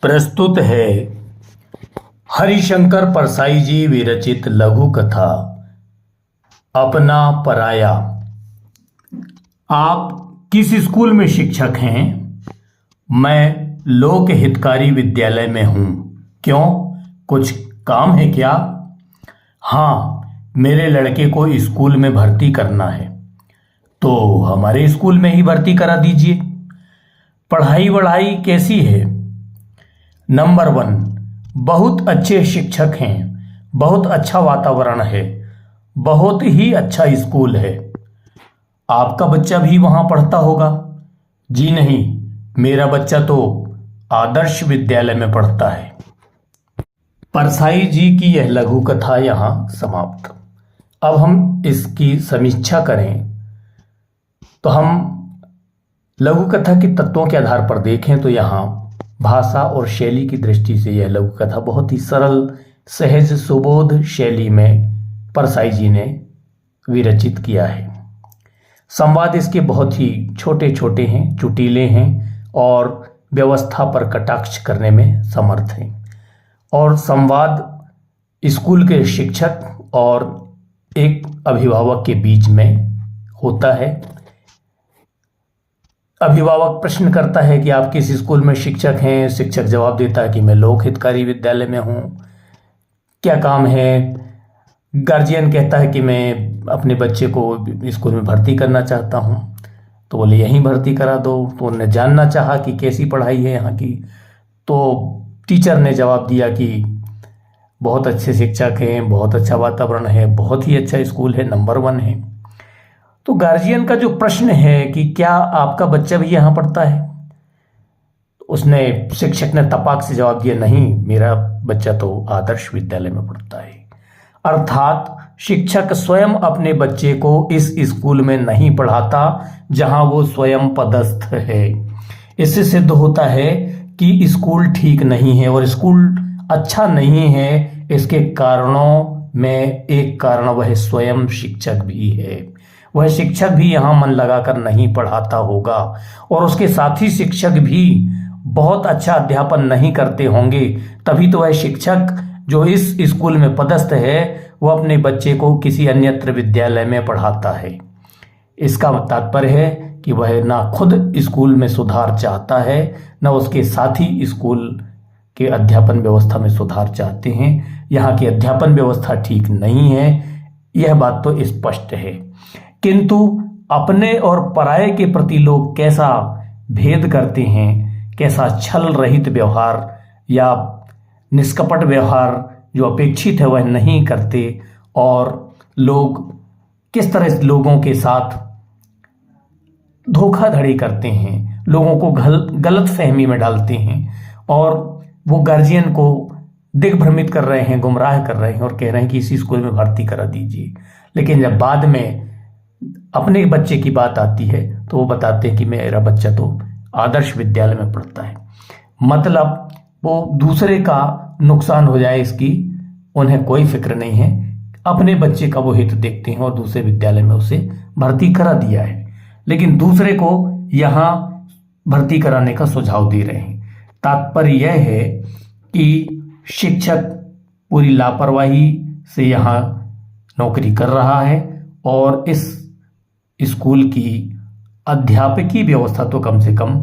प्रस्तुत है हरिशंकर परसाई जी विरचित लघु कथा अपना पराया। आप किस स्कूल में शिक्षक हैं? मैं लोक हितकारी विद्यालय में हूँ। क्यों, कुछ काम है क्या? हाँ, मेरे लड़के को स्कूल में भर्ती करना है। तो हमारे स्कूल में ही भर्ती करा दीजिए। पढ़ाई वढ़ाई कैसी है? नंबर 1, बहुत अच्छे शिक्षक हैं, बहुत अच्छा वातावरण है, बहुत ही अच्छा स्कूल है। आपका बच्चा भी वहां पढ़ता होगा? जी नहीं, मेरा बच्चा तो आदर्श विद्यालय में पढ़ता है। परसाई जी की यह लघु कथा यहाँ समाप्त। अब हम इसकी समीक्षा करें तो हम लघु कथा के तत्वों के आधार पर देखें तो यहाँ भाषा और शैली की दृष्टि से यह लघु कथा बहुत ही सरल, सहज, सुबोध शैली में परसाई जी ने विरचित किया है। संवाद इसके बहुत ही छोटे छोटे हैं, चुटीले हैं और व्यवस्था पर कटाक्ष करने में समर्थ हैं। और संवाद स्कूल के शिक्षक और एक अभिभावक के बीच में होता है। अभिभावक प्रश्न करता है कि आप किस स्कूल में शिक्षक हैं? शिक्षक जवाब देता है कि मैं लोक हितकारी विद्यालय में हूँ। क्या काम है? गार्जियन कहता है कि मैं अपने बच्चे को स्कूल में भर्ती करना चाहता हूँ। तो बोले यहीं भर्ती करा दो। तो उन्होंने जानना चाहा कि कैसी पढ़ाई है यहाँ की। तो टीचर ने जवाब दिया कि बहुत अच्छे शिक्षक हैं, बहुत अच्छा वातावरण है, बहुत ही अच्छा स्कूल है, नंबर 1 है। तो गार्जियन का जो प्रश्न है कि क्या आपका बच्चा भी यहाँ पढ़ता है? उसने शिक्षक ने तपाक से जवाब दिया, नहीं, मेरा बच्चा तो आदर्श विद्यालय में पढ़ता है। अर्थात शिक्षक स्वयं अपने बच्चे को इस स्कूल में नहीं पढ़ाता जहां वो स्वयं पदस्थ है। इससे सिद्ध होता है कि स्कूल ठीक नहीं है और स्कूल अच्छा नहीं है। इसके कारणों में एक कारण वह स्वयं शिक्षक भी है। वह शिक्षक भी यहाँ मन लगाकर नहीं पढ़ाता होगा और उसके साथी शिक्षक भी बहुत अच्छा अध्यापन नहीं करते होंगे। तभी तो वह शिक्षक जो इस स्कूल में पदस्थ है वह अपने बच्चे को किसी अन्यत्र विद्यालय में पढ़ाता है। इसका तात्पर्य है कि वह ना खुद स्कूल में सुधार चाहता है, न उसके साथी स्कूल के अध्यापन व्यवस्था में सुधार चाहते हैं। यहाँ की अध्यापन व्यवस्था ठीक नहीं है, यह बात तो स्पष्ट है। किंतु अपने और पराये के प्रति लोग कैसा भेद करते हैं, कैसा छल रहित व्यवहार या निष्कपट व्यवहार जो अपेक्षित है वह नहीं करते और लोग किस तरह लोगों के साथ धोखाधड़ी करते हैं, लोगों को गलत फहमी में डालते हैं और वो गार्जियन को दिग्भ्रमित कर रहे हैं, गुमराह कर रहे हैं और कह रहे हैं कि इसी स्कूल में भर्ती करा दीजिए। लेकिन जब बाद में अपने बच्चे की बात आती है तो वो बताते हैं कि मेरा बच्चा तो आदर्श विद्यालय में पढ़ता है। मतलब वो दूसरे का नुकसान हो जाए इसकी उन्हें कोई फिक्र नहीं है। अपने बच्चे का वो हित देखते हैं और दूसरे विद्यालय में उसे भर्ती करा दिया है, लेकिन दूसरे को यहाँ भर्ती कराने का सुझाव दे रहे हैं। तात्पर्य यह है कि शिक्षक पूरी लापरवाही से यहाँ नौकरी कर रहा है और इस स्कूल की अध्यापकीय व्यवस्था तो कम से कम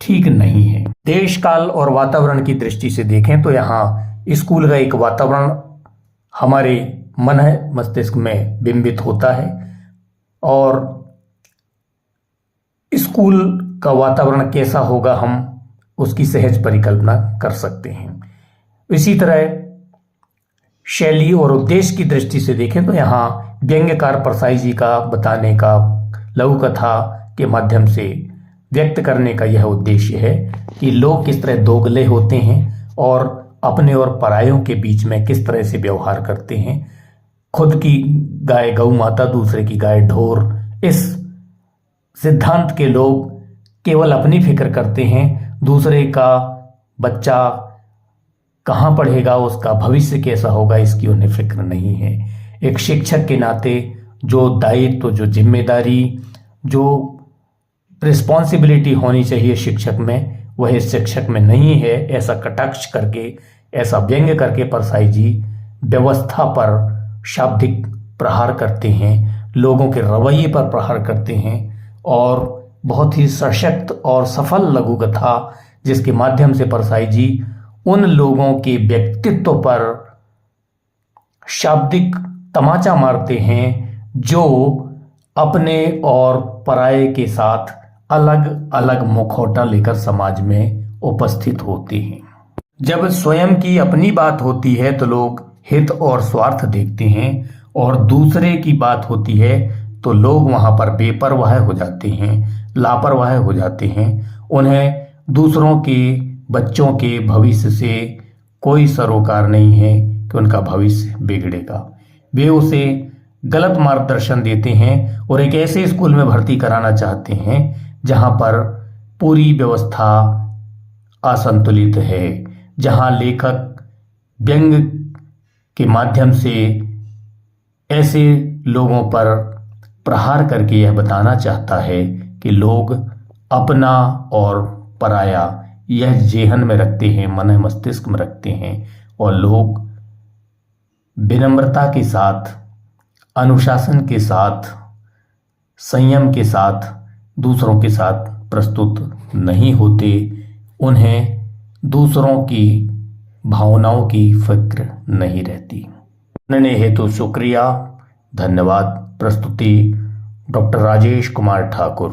ठीक नहीं है। देश काल और वातावरण की दृष्टि से देखें तो यहाँ स्कूल का एक वातावरण हमारे मन मस्तिष्क में बिंबित होता है और स्कूल का वातावरण कैसा होगा हम उसकी सहज परिकल्पना कर सकते हैं। इसी तरह शैली और उद्देश्य की दृष्टि से देखें तो यहाँ व्यंग्यकार परसाई जी का बताने का लघु कथा के माध्यम से व्यक्त करने का यह उद्देश्य है कि लोग किस तरह दोगले होते हैं और अपने और परायों के बीच में किस तरह से व्यवहार करते हैं। खुद की गाय गौ माता, दूसरे की गाय ढोर, इस सिद्धांत के लोग केवल अपनी फिक्र करते हैं। दूसरे का बच्चा कहाँ पढ़ेगा, उसका भविष्य कैसा होगा, इसकी उन्हें फिक्र नहीं है। एक शिक्षक के नाते जो दायित्व, जो जिम्मेदारी, जो रिस्पॉन्सिबिलिटी होनी चाहिए शिक्षक में, वह शिक्षक में नहीं है, ऐसा कटाक्ष करके, ऐसा व्यंग्य करके परसाई जी व्यवस्था पर शाब्दिक प्रहार करते हैं, लोगों के रवैये पर प्रहार करते हैं और बहुत ही सशक्त और सफल लघु कथा जिसके माध्यम से परसाई जी उन लोगों के व्यक्तित्व पर शाब्दिक तमाचा मारते हैं जो अपने और पराये के साथ अलग अलग मुखौटा लेकर समाज में उपस्थित होते हैं। जब स्वयं की अपनी बात होती है तो लोग हित और स्वार्थ देखते हैं और दूसरे की बात होती है तो लोग वहां पर बेपरवाह हो जाते हैं, लापरवाह हो जाते हैं। उन्हें दूसरों के बच्चों के भविष्य से कोई सरोकार नहीं है कि उनका भविष्य बिगड़ेगा। वे उसे गलत मार्गदर्शन देते हैं और एक ऐसे स्कूल में भर्ती कराना चाहते हैं जहां पर पूरी व्यवस्था असंतुलित है, जहां लेखक व्यंग्य के माध्यम से ऐसे लोगों पर प्रहार करके यह बताना चाहता है कि लोग अपना और पराया यह जेहन में रखते हैं, मन मस्तिष्क में रखते हैं और लोग विनम्रता के साथ, अनुशासन के साथ, संयम के साथ दूसरों के साथ प्रस्तुत नहीं होते। उन्हें दूसरों की भावनाओं की फिक्र नहीं रहती। सुनने हेतु शुक्रिया, धन्यवाद। प्रस्तुति डॉक्टर राजेश कुमार ठाकुर।